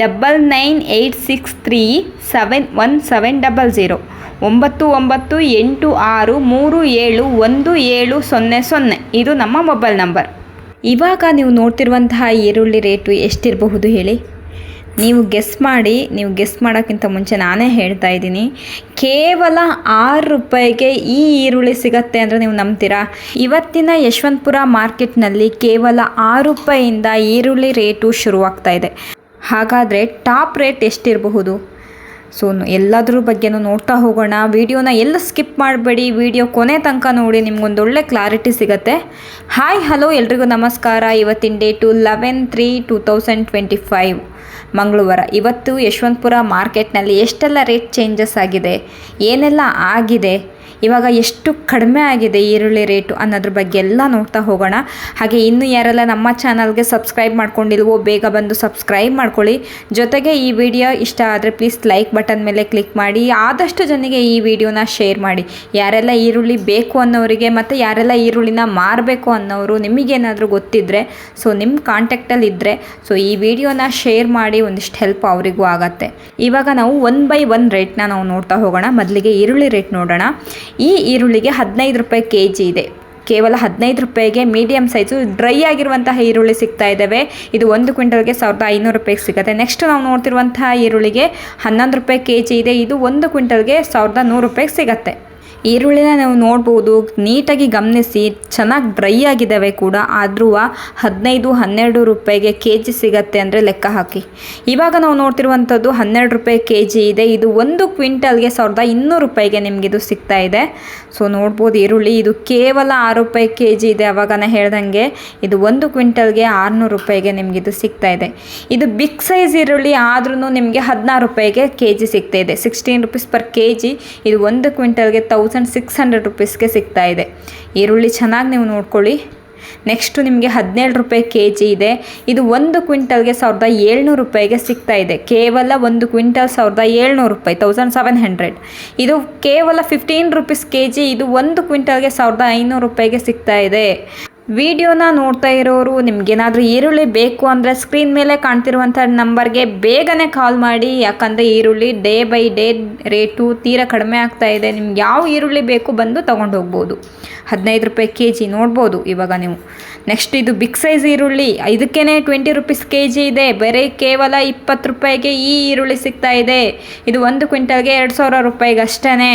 9986371700 9986371700 ಇದು ನಮ್ಮ mobile number. ಇವಾಗ ನೀವು ನೋಡ್ತಿರುವಂತಹ ಈರುಳ್ಳಿ ರೇಟು ಎಷ್ಟಿರಬಹುದು ಹೇಳಿ? ನೀವು ಗೆಸ್ ಮಾಡಿ. ನೀವು ಗೆಸ್ ಮಾಡೋಕ್ಕಿಂತ ಮುಂಚೆ ನಾನೇ ಹೇಳ್ತಾ ಇದ್ದೀನಿ, ಕೇವಲ 6 ರೂಪಾಯಿಗೆ ಈ ಈರುಳ್ಳಿ ಸಿಗತ್ತೆ ಅಂದರೆ ನೀವು ನಂಬ್ತೀರಾ? ಇವತ್ತಿನ ಯಶವಂತಪುರ ಮಾರ್ಕೆಟ್ನಲ್ಲಿ ಕೇವಲ 6 ರೂಪಾಯಿಯಿಂದ ಈರುಳ್ಳಿ ರೇಟು ಶುರುವಾಗ್ತಾ ಇದೆ. ಹಾಗಾದರೆ ಟಾಪ್ ರೇಟ್ ಎಷ್ಟಿರಬಹುದು? ಸೊ ಎಲ್ಲದ್ರ ಬಗ್ಗೆನೂ ನೋಡ್ತಾ ಹೋಗೋಣ. ವಿಡಿಯೋನ ಎಲ್ಲ ಸ್ಕಿಪ್ ಮಾಡಬೇಡಿ, ವಿಡಿಯೋ ಕೊನೆ ತನಕ ನೋಡಿ, ನಿಮ್ಗೊಂದೊಳ್ಳೆ ಕ್ಲಾರಿಟಿ ಸಿಗುತ್ತೆ. ಹಾಯ್ ಹಲೋ ಎಲ್ರಿಗೂ ನಮಸ್ಕಾರ. ಇವತ್ತಿನ ಡೇಟು 11/3/2025 ಮಂಗಳವಾರ. ಇವತ್ತು ಯಶವಂತಪುರ ಮಾರ್ಕೆಟ್ನಲ್ಲಿ ಎಷ್ಟೆಲ್ಲ ರೇಟ್ ಚೇಂಜಸ್ ಆಗಿದೆ, ಏನೆಲ್ಲ ಆಗಿದೆ, ಇವಾಗ ಎಷ್ಟು ಕಡಿಮೆ ಆಗಿದೆ ಈರುಳ್ಳಿ ರೇಟು ಅನ್ನೋದ್ರ ಬಗ್ಗೆ ಎಲ್ಲ ನೋಡ್ತಾ ಹೋಗೋಣ. ಹಾಗೆ ಇನ್ನೂ ಯಾರೆಲ್ಲ ನಮ್ಮ ಚಾನಲ್ಗೆ ಸಬ್ಸ್ಕ್ರೈಬ್ ಮಾಡ್ಕೊಂಡಿಲ್ವೋ ಬೇಗ ಬಂದು ಸಬ್ಸ್ಕ್ರೈಬ್ ಮಾಡ್ಕೊಳ್ಳಿ. ಜೊತೆಗೆ ಈ ವಿಡಿಯೋ ಇಷ್ಟ ಆದರೆ ಪ್ಲೀಸ್ ಲೈಕ್ ಬಟನ್ ಮೇಲೆ ಕ್ಲಿಕ್ ಮಾಡಿ. ಆದಷ್ಟು ಜನರಿಗೆ ಈ ವಿಡಿಯೋನ ಶೇರ್ ಮಾಡಿ. ಯಾರೆಲ್ಲ ಈರುಳ್ಳಿ ಬೇಕು ಅನ್ನೋರಿಗೆ ಮತ್ತು ಯಾರೆಲ್ಲ ಈರುಳ್ಳಿನ ಮಾರಬೇಕು ಅನ್ನೋರು ನಿಮಗೇನಾದರೂ ಗೊತ್ತಿದ್ದರೆ, ಸೊ ನಿಮ್ಮ ಕಾಂಟ್ಯಾಕ್ಟಲ್ಲಿ ಇದ್ದರೆ ಸೊ ಈ ವಿಡಿಯೋನ ಶೇರ್ ಮಾಡಿ, ಒಂದಿಷ್ಟು ಹೆಲ್ಪ್ ಅವರಿಗೂ ಆಗತ್ತೆ. ಇವಾಗ ನಾವು 1 by 1 ರೇಟ್ನ ನಾವು ನೋಡ್ತಾ ಹೋಗೋಣ. ಮೊದಲಿಗೆ ಈರುಳ್ಳಿ ರೇಟ್ ನೋಡೋಣ. ಈ ಈರುಳ್ಳಿಗೆ 15 ರೂಪಾಯಿ kg ಇದೆ. ಕೇವಲ 15 ರೂಪಾಯಿಗೆ ಮೀಡಿಯಮ್ ಸೈಜು ಡ್ರೈ ಆಗಿರುವಂತಹ ಈರುಳ್ಳಿ ಸಿಗ್ತಾ ಇದ್ದಾವೆ. ಇದು 1 ಕ್ವಿಂಟಲ್ಗೆ 1500 ರೂಪಾಯಿಗೆ ಸಿಗುತ್ತೆ. ನೆಕ್ಸ್ಟ್ ನಾವು ನೋಡ್ತಿರುವಂತಹ ಈರುಳ್ಳಿಗೆ 11 ರೂಪಾಯಿ kg ಇದೆ. ಇದು 1 ಕ್ವಿಂಟಲ್ಗೆ 1100 ರೂಪಾಯಿಗೆ ಸಿಗುತ್ತೆ. ಈರುಳ್ಳಿನ ನಾವು ನೋಡ್ಬೋದು, ನೀಟಾಗಿ ಗಮನಿಸಿ, ಚೆನ್ನಾಗಿ ಡ್ರೈ ಆಗಿದ್ದಾವೆ ಕೂಡ. ಆದರೂ 15-12 ರೂಪಾಯಿಗೆ kg ಸಿಗತ್ತೆ ಅಂದರೆ ಲೆಕ್ಕ ಹಾಕಿ. ಇವಾಗ ನಾವು ನೋಡ್ತಿರುವಂಥದ್ದು 12 ರೂಪಾಯಿ kg ಇದೆ. ಇದು 1 ಕ್ವಿಂಟಲ್ಗೆ 1200 ರೂಪಾಯಿಗೆ ನಿಮಗಿದು ಸಿಗ್ತಾ ಇದೆ. ಸೊ ನೋಡ್ಬೋದು ಈರುಳ್ಳಿ ಇದು ಕೇವಲ 6 ರೂಪಾಯಿ kg ಇದೆ. ಆವಾಗ ನಾನು ಹೇಳ್ದಂಗೆ ಇದು 1 ಕ್ವಿಂಟಲ್ಗೆ 600 ರೂಪಾಯಿಗೆ ನಿಮಗಿದು ಸಿಗ್ತಾ ಇದೆ. ಇದು ಬಿಗ್ ಸೈಜ್ ಈರುಳ್ಳಿ ಆದ್ರೂ ನಿಮಗೆ 16 ರೂಪಾಯಿಗೆ kg ಸಿಗ್ತಾ ಇದೆ. 16 rupees per kg. ಇದು 1 ಕ್ವಿಂಟಲ್ಗೆ 1600 ರೂಪೀಸ್ಗೆ ಸಿಗ್ತಾ ಇದೆ. ಈರುಳ್ಳಿ ಚೆನ್ನಾಗಿ ನೀವು ನೋಡ್ಕೊಳ್ಳಿ. ನೆಕ್ಸ್ಟು ನಿಮಗೆ 17 ರೂಪಾಯಿ kg ಇದೆ. ಇದು 1 ಕ್ವಿಂಟಲ್ಗೆ 1700 ರೂಪಾಯಿಗೆ ಸಿಗ್ತಾ ಇದೆ. ಕೇವಲ 1 ಕ್ವಿಂಟಲ್ 1700 ರೂಪಾಯಿ, 1700. ಇದು ಕೇವಲ 15 ರೂಪೀಸ್ kg. ಇದು 1 ಕ್ವಿಂಟಲ್ಗೆ 1500 ರೂಪಾಯಿಗೆ ಸಿಗ್ತಾ ಇದೆ. ವಿಡಿಯೋನ ನೋಡ್ತಾ ಇರೋರು ನಿಮಗೇನಾದರೂ ಈರುಳ್ಳಿ ಬೇಕು ಅಂದರೆ ಸ್ಕ್ರೀನ್ ಮೇಲೆ ಕಾಣ್ತಿರುವಂಥ ನಂಬರ್ಗೆ ಬೇಗನೆ ಕಾಲ್ ಮಾಡಿ. ಯಾಕಂದರೆ ಈರುಳ್ಳಿ ಡೇ ಬೈ ಡೇ ರೇಟು ತೀರಾ ಕಡಿಮೆ ಆಗ್ತಾ ಇದೆ. ನಿಮ್ಗೆ ಯಾವ ಈರುಳ್ಳಿ ಬೇಕು ಬಂದು ತೊಗೊಂಡು ಹೋಗ್ಬೋದು. 15 ರೂಪಾಯಿ kg ನೋಡ್ಬೋದು ಇವಾಗ ನೀವು. ನೆಕ್ಸ್ಟ್ ಇದು ಬಿಗ್ ಸೈಜ್ ಈರುಳ್ಳಿ, ಇದಕ್ಕೇ 20 ರೂಪೀಸ್ kg ಇದೆ. ಬೇರೆ ಕೇವಲ 20 ರೂಪಾಯಿಗೆ ಈ ಈರುಳ್ಳಿ ಸಿಗ್ತಾ ಇದೆ. ಇದು 1 ಕ್ವಿಂಟಲ್ಗೆ 2000 ರೂಪಾಯಿಗೆ ಅಷ್ಟೇ.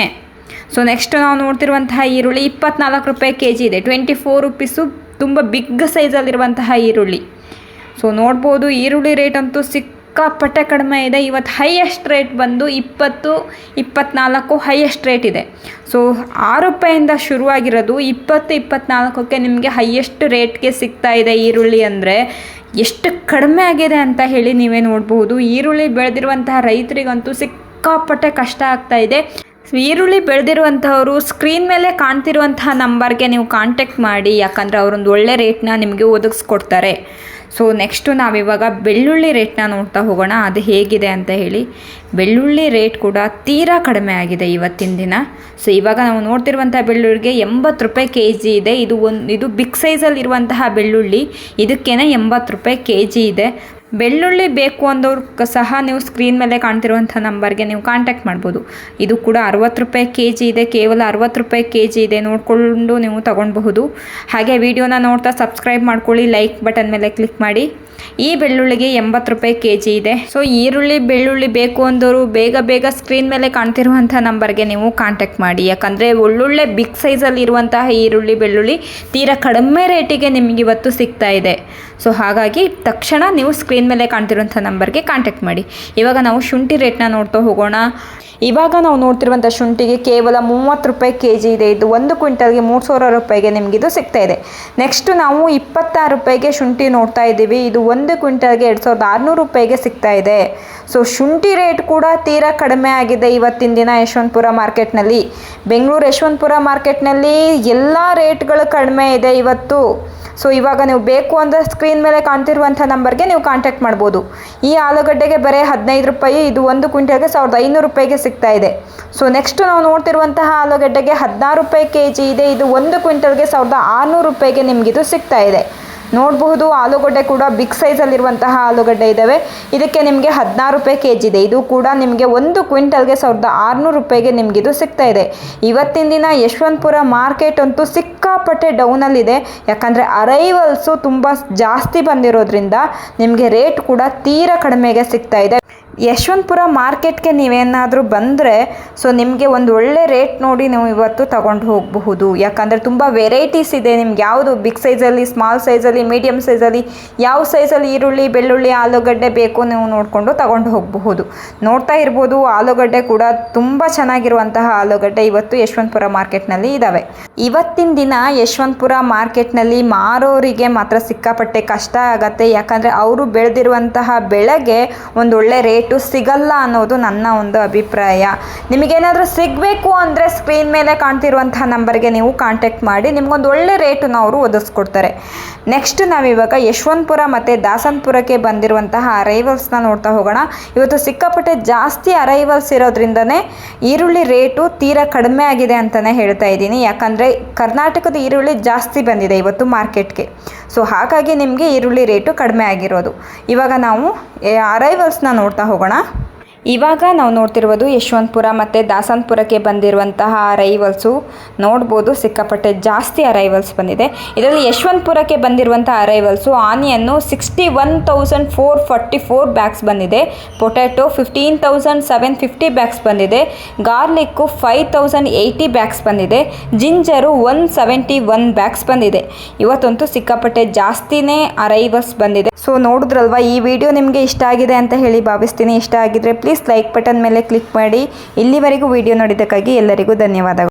ಸೊ ನೆಕ್ಸ್ಟ್ ನಾವು ನೋಡ್ತಿರುವಂತಹ ಈರುಳ್ಳಿ 24 ರೂಪಾಯಿ kg ಇದೆ. 24 ರೂಪೀಸು ತುಂಬ ಬಿಗ್ ಸೈಜಲ್ಲಿರುವಂತಹ ಈರುಳ್ಳಿ. ಸೊ ನೋಡ್ಬೋದು ಈರುಳ್ಳಿ ರೇಟ್ ಅಂತೂ ಸಿಕ್ಕಾಪಟ್ಟೆ ಕಡಿಮೆ ಇದೆ. ಇವತ್ತು ಹೈಯೆಸ್ಟ್ ರೇಟ್ ಬಂದು 20-24 ಹೈಯೆಸ್ಟ್ ರೇಟ್ ಇದೆ. ಸೊ 6 ರೂಪಾಯಿಂದ ಶುರುವಾಗಿರೋದು 20-24ಕ್ಕೆ ನಿಮಗೆ ಹೈಯೆಸ್ಟ್ ರೇಟ್ಗೆ ಸಿಗ್ತಾ ಇದೆ ಈರುಳ್ಳಿ. ಅಂದರೆ ಎಷ್ಟು ಕಡಿಮೆ ಆಗಿದೆ ಅಂತ ಹೇಳಿ ನೀವೇ ನೋಡ್ಬೋದು. ಈರುಳ್ಳಿ ಬೆಳೆದಿರುವಂತಹ ರೈತರಿಗಂತೂ ಸಿಕ್ಕಾಪಟ್ಟೆ ಕಷ್ಟ ಆಗ್ತಾ ಇದೆ. ಈರುಳ್ಳಿ ಬೆಳೆದಿರುವಂಥವರು ಸ್ಕ್ರೀನ್ ಮೇಲೆ ಕಾಣ್ತಿರುವಂತಹ ನಂಬರ್ಗೆ ನೀವು ಕಾಂಟ್ಯಾಕ್ಟ್ ಮಾಡಿ. ಯಾಕಂದರೆ ಅವರೊಂದು ಒಳ್ಳೆ ರೇಟ್ನ ನಿಮಗೆ ಒದಗಿಸ್ಕೊಡ್ತಾರೆ. ಸೊ ನೆಕ್ಸ್ಟು ನಾವಿವಾಗ ಬೆಳ್ಳುಳ್ಳಿ ರೇಟ್ನ ನೋಡ್ತಾ ಹೋಗೋಣ, ಅದು ಹೇಗಿದೆ ಅಂತ ಹೇಳಿ. ಬೆಳ್ಳುಳ್ಳಿ ರೇಟ್ ಕೂಡ ತೀರಾ ಕಡಿಮೆ ಆಗಿದೆ ಇವತ್ತಿನ ದಿನ. ಸೊ ಇವಾಗ ನಾವು ನೋಡ್ತಿರುವಂಥ ಬೆಳ್ಳುಳ್ಳಿಗೆ 80 ರೂಪಾಯಿ kg ಇದೆ. ಇದು ಬಿಗ್ ಸೈಜಲ್ಲಿರುವಂತಹ ಬೆಳ್ಳುಳ್ಳಿ, ಇದಕ್ಕೇನೆ 80 ರೂಪಾಯಿ kg ಇದೆ. ಬೆಳ್ಳುಳ್ಳಿ ಬೇಕು ಅಂದವ್ರು ಸಹ ನೀವು ಸ್ಕ್ರೀನ್ ಮೇಲೆ ಕಾಣ್ತಿರುವಂಥ ನಂಬರ್ಗೆ ನೀವು ಕಾಂಟ್ಯಾಕ್ಟ್ ಮಾಡ್ಬೋದು. ಇದು ಕೂಡ 60 ರೂಪಾಯಿ kg ಇದೆ. ಕೇವಲ 60 ರೂಪಾಯಿ kg ಇದೆ. ನೋಡಿಕೊಂಡು ನೀವು ತೊಗೊಳ್ಬಹುದು. ಹಾಗೆ ವಿಡಿಯೋನ ನೋಡ್ತಾ ಸಬ್ಸ್ಕ್ರೈಬ್ ಮಾಡ್ಕೊಳ್ಳಿ, ಲೈಕ್ ಬಟನ್ ಮೇಲೆ ಕ್ಲಿಕ್ ಮಾಡಿ. ಈ ಬೆಳ್ಳುಳ್ಳಿಗೆ 80 ರೂಪಾಯಿ kg ಇದೆ. ಸೊ ಈರುಳ್ಳಿ ಬೆಳ್ಳುಳ್ಳಿ ಬೇಕು ಅಂದವರು ಬೇಗ ಸ್ಕ್ರೀನ್ ಮೇಲೆ ಕಾಣ್ತಿರುವಂಥ ನಂಬರ್ಗೆ ನೀವು ಕಾಂಟ್ಯಾಕ್ಟ್ ಮಾಡಿ. ಯಾಕಂದರೆ ಒಳ್ಳೊಳ್ಳೆ ಬಿಗ್ ಸೈಜಲ್ಲಿ ಇರುವಂತಹ ಈರುಳ್ಳಿ ಬೆಳ್ಳುಳ್ಳಿ ತೀರಾ ಕಡಿಮೆ ರೇಟಿಗೆ ನಿಮಗೆ ಇವತ್ತು ಸಿಗ್ತಾ ಇದೆ. ಸೊ ಹಾಗಾಗಿ ತಕ್ಷಣ ನೀವು ಸ್ಕ್ರೀನ್ ಮೇಲೆ ಕಾಣ್ತಿರುವಂಥ ನಂಬರ್ಗೆ ಕಾಂಟ್ಯಾಕ್ಟ್ ಮಾಡಿ. ಇವಾಗ ನಾವು ಶುಂಠಿ ರೇಟ್ನ ನೋಡ್ತಾ ಹೋಗೋಣ. ಇವಾಗ ನಾವು ನೋಡ್ತಿರುವಂಥ ಶುಂಠಿಗೆ ಕೇವಲ 30 ರೂಪಾಯಿ kg ಇದೆ. ಇದು 1 ಕ್ವಿಂಟಲ್ಗೆ 3000 ರೂಪಾಯಿಗೆ ನಿಮಗಿದು ಸಿಗ್ತಾ ಇದೆ. ನೆಕ್ಸ್ಟು ನಾವು 26 ರೂಪಾಯಿಗೆ ಶುಂಠಿ ನೋಡ್ತಾ ಇದ್ದೀವಿ. ಇದು 1 ಕ್ವಿಂಟಲ್ಗೆ 2600 ರೂಪಾಯಿಗೆ ಸಿಗ್ತಾ ಇದೆ. ಸೊ ಶುಂಠಿ ರೇಟ್ ಕೂಡ ತೀರಾ ಕಡಿಮೆ ಆಗಿದೆ ಇವತ್ತಿನ ದಿನ ಯಶವಂತಪುರ ಮಾರ್ಕೆಟ್ನಲ್ಲಿ. ಬೆಂಗಳೂರು ಯಶವಂತಪುರ ಮಾರ್ಕೆಟ್ನಲ್ಲಿ ಎಲ್ಲ ರೇಟ್ಗಳು ಕಡಿಮೆ ಇದೆ ಇವತ್ತು. ಸೊ ಇವಾಗ ನೀವು ಬೇಕು ಅಂದರೆ ಸ್ಕ್ರೀನ್ ಮೇಲೆ ಕಾಣ್ತಿರುವಂಥ ನಂಬರ್ಗೆ ನೀವು ಕಾಂಟ್ಯಾಕ್ಟ್ ಮಾಡ್ಬೋದು. ಈ ಆಲೂಗಡ್ಡೆಗೆ ಬರೀ 15 ರೂಪಾಯಿ, ಇದು 1 ಕ್ವಿಂಟಲ್ಗೆ 1500 ರೂಪಾಯಿಗೆ ಸಿಗ್ತಾ ಇದೆ. ಸೊ ನೆಕ್ಸ್ಟ್ ನಾವು ನೋಡ್ತಿರುವಂತಹ ಆಲೂಗಡ್ಡೆಗೆ 16 ರೂಪಾಯಿ kg ಇದೆ. ಇದು 1 ಕ್ವಿಂಟಲ್ಗೆ 1600 ರೂಪಾಯಿಗೆ ನಿಮಗಿದು ಸಿಗ್ತಾ ಇದೆ. ನೋಡಬಹುದು. ಆಲೂಗಡ್ಡೆ ಕೂಡ ಬಿಗ್ ಸೈಜಲ್ಲಿರುವಂತಹ ಆಲೂಗಡ್ಡೆ ಇದ್ದಾವೆ. ಇದಕ್ಕೆ ನಿಮಗೆ 16 ರೂಪಾಯಿ ಕೆಜಿ ಇದೆ. ಇದು ಕೂಡ ನಿಮಗೆ 1 ಕ್ವಿಂಟಲ್ಗೆ 1600 ರೂಪಾಯಿಗೆ ನಿಮಗಿದು ಸಿಗ್ತಾ ಇದೆ. ಇವತ್ತಿನ ದಿನ ಯಶವಂತಪುರ ಮಾರ್ಕೆಟ್ ಅಂತೂ ಸಿಕ್ಕಾಪಟ್ಟೆ ಡೌನಲ್ಲಿದೆ. ಯಾಕಂದರೆ ಅರೈವಲ್ಸು ತುಂಬ ಜಾಸ್ತಿ ಬಂದಿರೋದ್ರಿಂದ ನಿಮಗೆ ರೇಟ್ ಕೂಡ ತೀರಾ ಕಡಿಮೆಗೆ ಸಿಗ್ತಾ ಇದೆ. ಯಶವಂತಪುರ ಮಾರ್ಕೆಟ್ಗೆ ನೀವೇನಾದರೂ ಬಂದರೆ ನಿಮಗೆ ಒಂದು ಒಳ್ಳೆ ರೇಟ್ ನೋಡಿ ನೀವು ಇವತ್ತು ತಗೊಂಡು ಹೋಗಬಹುದು. ಯಾಕಂದರೆ ತುಂಬ ವೆರೈಟೀಸ್ ಇದೆ. ನಿಮ್ಗೆ ಯಾವುದು ಬಿಗ್ ಸೈಜಲ್ಲಿ, ಸ್ಮಾಲ್ ಸೈಜಲ್ಲಿ, ಮೀಡಿಯಮ್ ಸೈಜಲ್ಲಿ, ಯಾವ ಸೈಜಲ್ಲಿ ಈರುಳ್ಳಿ, ಬೆಳ್ಳುಳ್ಳಿ, ಆಲೂಗಡ್ಡೆ ಬೇಕು ನೀವು ನೋಡಿಕೊಂಡು ತಗೊಂಡು ಹೋಗಬಹುದು. ನೋಡ್ತಾ ಇರ್ಬೋದು, ಆಲೂಗಡ್ಡೆ ಕೂಡ ತುಂಬ ಚೆನ್ನಾಗಿರುವಂತಹ ಆಲೂಗಡ್ಡೆ ಇವತ್ತು ಯಶವಂತಪುರ ಮಾರ್ಕೆಟ್ನಲ್ಲಿ ಇದ್ದಾವೆ. ಇವತ್ತಿನ ದಿನ ಯಶವಂತಪುರ ಮಾರ್ಕೆಟ್ನಲ್ಲಿ ಮಾರೋರಿಗೆ ಮಾತ್ರ ಸಿಕ್ಕಾಪಟ್ಟೆ ಕಷ್ಟ ಆಗತ್ತೆ. ಯಾಕಂದರೆ ಅವರು ಬೆಳೆದಿರುವಂತಹ ಬೆಳೆಗೆ ಒಂದು ಒಳ್ಳೆ ರೇಟ್ ಸಿಗಲ್ಲ ಅನ್ನೋದು ನನ್ನ ಒಂದು ಅಭಿಪ್ರಾಯ. ನಿಮಗೇನಾದರೂ ಸಿಗಬೇಕು ಅಂದರೆ ಸ್ಕ್ರೀನ್ ಮೇಲೆ ಕಾಣ್ತಿರುವಂತಹ ನಂಬರ್ಗೆ ನೀವು ಕಾಂಟ್ಯಾಕ್ಟ್ ಮಾಡಿ, ನಿಮ್ಗೊಂದು ಒಳ್ಳೆ ರೇಟನ್ನು ಅವರು ಒದಗಿಸ್ಕೊಡ್ತಾರೆ. ನೆಕ್ಸ್ಟ್ ನಾವಿವಾಗ ಯಶವಂತಪುರ ಮತ್ತು ದಾಸನಪುರಕ್ಕೆ ಬಂದಿರುವಂತಹ ಅರೈವಲ್ಸ್ನ ನೋಡ್ತಾ ಹೋಗೋಣ. ಇವತ್ತು ಸಿಕ್ಕಾಪಟ್ಟೆ ಜಾಸ್ತಿ ಅರೈವಲ್ಸ್ ಇರೋದ್ರಿಂದನೇ ಈರುಳ್ಳಿ ರೇಟು ತೀರಾ ಕಡಿಮೆ ಆಗಿದೆ ಅಂತಲೇ ಹೇಳ್ತಾ ಇದ್ದೀನಿ. ಯಾಕಂದರೆ ಕರ್ನಾಟಕದ ಈರುಳ್ಳಿ ಜಾಸ್ತಿ ಬಂದಿದೆ ಇವತ್ತು ಮಾರ್ಕೆಟ್ಗೆ. ಹಾಗಾಗಿ ನಿಮಗೆ ಈರುಳ್ಳಿ ರೇಟು ಕಡಿಮೆ ಆಗಿರೋದು. ಇವಾಗ ನಾವು ಅರೈವಲ್ಸ್ನ ನೋಡ್ತಾ ಹೋಗೋಣ. ಇವಾಗ ನಾವು ನೋಡ್ತಿರ್ಬೋದು ಯಶವಂತಪುರ ಮತ್ತು ದಾಸನಪುರಕ್ಕೆ ಬಂದಿರುವಂತಹ ಅರೈವಲ್ಸು ನೋಡ್ಬೋದು. ಸಿಕ್ಕಾಪಟ್ಟೆ ಜಾಸ್ತಿ ಅರೈವಲ್ಸ್ ಬಂದಿದೆ. ಇದರಲ್ಲಿ ಯಶವಂತಪುರಕ್ಕೆ ಬಂದಿರುವಂಥ ಅರೈವಲ್ಸು ಆನಿಯನ್ನು 61,444 ಬ್ಯಾಗ್ಸ್ ಬಂದಿದೆ. ಪೊಟ್ಯಾಟೊ 15,750 ಬ್ಯಾಗ್ಸ್ ಬಂದಿದೆ. ಗಾರ್ಲಿಕ್ಕು 5,080 ಬ್ಯಾಗ್ಸ್ ಬಂದಿದೆ. ಜಿಂಜರು 171 ಬ್ಯಾಗ್ಸ್ ಬಂದಿದೆ. ಇವತ್ತಂತೂ ಸಿಕ್ಕಾಪಟ್ಟೆ ಜಾಸ್ತಿನೇ ಅರೈವಲ್ಸ್ ಬಂದಿದೆ. ನೋಡಿದ್ರಲ್ವ, ಈ ವಿಡಿಯೋ ನಿಮಗೆ ಇಷ್ಟ ಆಗಿದೆ ಅಂತ ಹೇಳಿ ಭಾವಿಸ್ತೀನಿ. ಇಷ್ಟ ಆಗಿದ್ರೆ ಪ್ಲೀಸ್ ಲೈಕ್ ಬಟನ್ ಮೇಲೆ ಕ್ಲಿಕ್ ಮಾಡಿ. ಇಲ್ಲಿವರೆಗೂ ವಿಡಿಯೋ ನೋಡಿದ್ದಕ್ಕಾಗಿ ಎಲ್ಲರಿಗೂ ಧನ್ಯವಾದಗಳು.